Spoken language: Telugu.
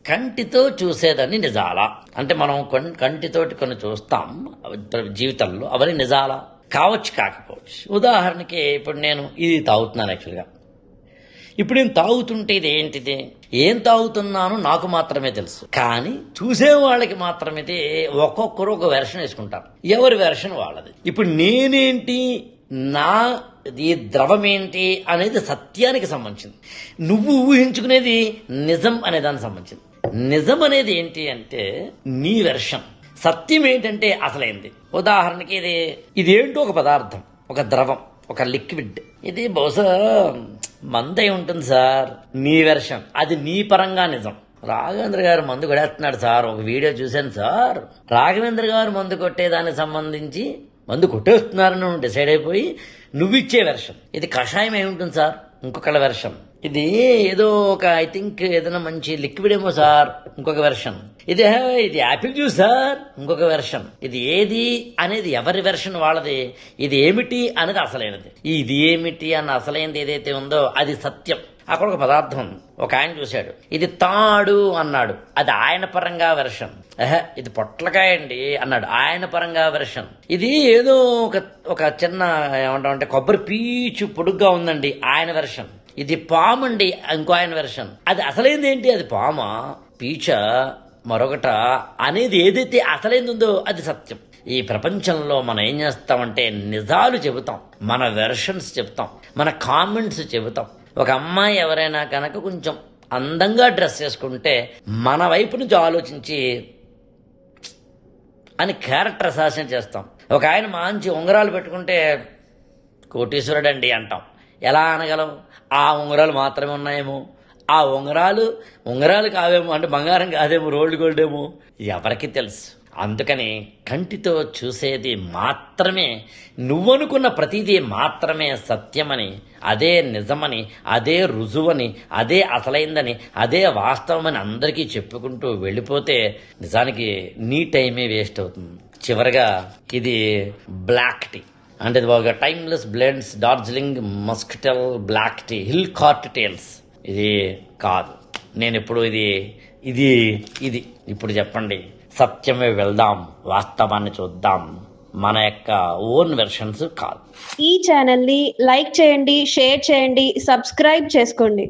కంటితో చూసేదాన్ని నిజాలా అంటే మనం కంటితోటి కొన్ని చూస్తాం జీవితంలో, అవన్నీ నిజాలా? కావచ్చు, కాకపోవచ్చు. ఉదాహరణకి ఇప్పుడు నేను ఇది తాగుతున్నాను. యాక్చువల్గా ఇప్పుడు నేను తాగుతుంటే ఇది ఏంటిది, ఏం తాగుతున్నాను నాకు మాత్రమే తెలుసు. కానీ చూసే వాళ్ళకి మాత్రమే ఒక్కొక్కరు ఒక వెర్షన్ వేసుకుంటారు, ఎవరి వెర్షన్ వాళ్ళది. ఇప్పుడు నేనేంటి, నా ఈ ద్రవం ఏంటి అనేది సత్యానికి సంబంధించింది. నువ్వు ఊహించుకునేది నిజం అనే దానికి సంబంధించింది. నిజం అనేది ఏంటి అంటే నీ వెర్షన్, సత్యం ఏంటంటే అసలైంది. ఉదాహరణకి ఇది ఏంటో ఒక పదార్థం, ఒక ద్రవం, ఒక లిక్విడ్. ఇది బహుశా మందై ఉంటుంది సార్, నీ వెర్షన్, అది నీ పరంగా నిజం. రాఘవేంద్ర గారు మందు కొడేస్తున్నాడు సార్, ఒక వీడియో చూశాను సార్. రాఘవేంద్ర గారు మందు కొట్టేదానికి సంబంధించి మందు కొట్టేస్తున్నారని డిసైడ్ అయిపోయి నువ్వు ఇచ్చే వెర్షన్. ఇది కషాయం ఏముంటుంది సార్, ఇంకొకళ్ళ వెర్షన్. ఇది ఏదో ఒక ఐ థింక్ ఏదైనా మంచి లిక్విడ్ ఏమో సార్, ఇంకొక వెర్షన్. ఇది యాపిల్ జ్యూస్ సార్, ఇంకొక వెర్షన్. ఇది ఏది అనేది ఎవరి వెర్షన్ వాళ్ళది. ఇది ఏమిటి అనేది అసలైనది. ఇది ఏమిటి అన్న అసలైనది ఏదైతే ఉందో అది సత్యం. అక్కడ ఒక పదార్థం ఉంది, ఒక ఆయన చూశాడు, ఇది తాడు అన్నాడు, అది ఆయన పరంగా వెర్షన్. ఇది పొట్లకాయ అండి అన్నాడు, ఆయన పరంగా వెర్షన్. ఇది ఏదో ఒక చిన్న ఏమంటామంటే కొబ్బరి పీచు పొడుగ్గా ఉందండి, ఆయన వెర్షన్. ఇది పాము అండి, ఇంకో ఆయన వెర్షన్. అది అసలైంది ఏంటి, అది పామా పీచ మరొకట అనేది ఏదైతే అసలైంది ఉందో అది సత్యం. ఈ ప్రపంచంలో మనం ఏం చేస్తామంటే నిజాలు చెబుతాం, మన వెర్షన్స్ చెబుతాం, మన కామెంట్స్ చెబుతాం. ఒక అమ్మాయి ఎవరైనా కనుక కొంచెం అందంగా డ్రెస్ చేసుకుంటే మన వైపు నుంచి ఆలోచించి అని క్యారెక్టర్ అసాసినేట్ చేస్తాం. ఒక ఆయన మంచి ఉంగరాలు పెట్టుకుంటే కోటీశ్వరుడు అండి అంటాం. ఎలా అనగలం? ఆ ఉంగరాలు మాత్రమే ఉన్నాయేమో, ఆ ఉంగరాలు కావేమో, అంటే బంగారం కాదేమో, రోల్డ్ గోల్డ్ ఏమో, ఎవరికి తెలుసు. అందుకని కంటితో చూసేది మాత్రమే, నువ్వనుకున్న ప్రతిదీ మాత్రమే సత్యమని, అదే నిజమని, అదే రుజువని, అదే అసలైందని, అదే వాస్తవమని అందరికీ చెప్పుకుంటూ వెళ్ళిపోతే నిజానికి నీ టైమే వేస్ట్ అవుతుంది. చివరిగా ఇది బ్లాక్ టీ అంటే ఇది ఒక timeless blends Darjeeling muscatel black tea hill cart tales. ఇది కాదు. నేను ఇప్పుడు ఇది ఇప్పుడు చెప్పండి, సత్యమే వెళ్దాం, వాస్తవాన్ని చూద్దాం, మన యొక్క ఓన్ వెర్షన్స్ కాదు. ఈ ఛానల్ని లైక్ చేయండి, షేర్ చేయండి, సబ్స్క్రైబ్ చేసుకోండి.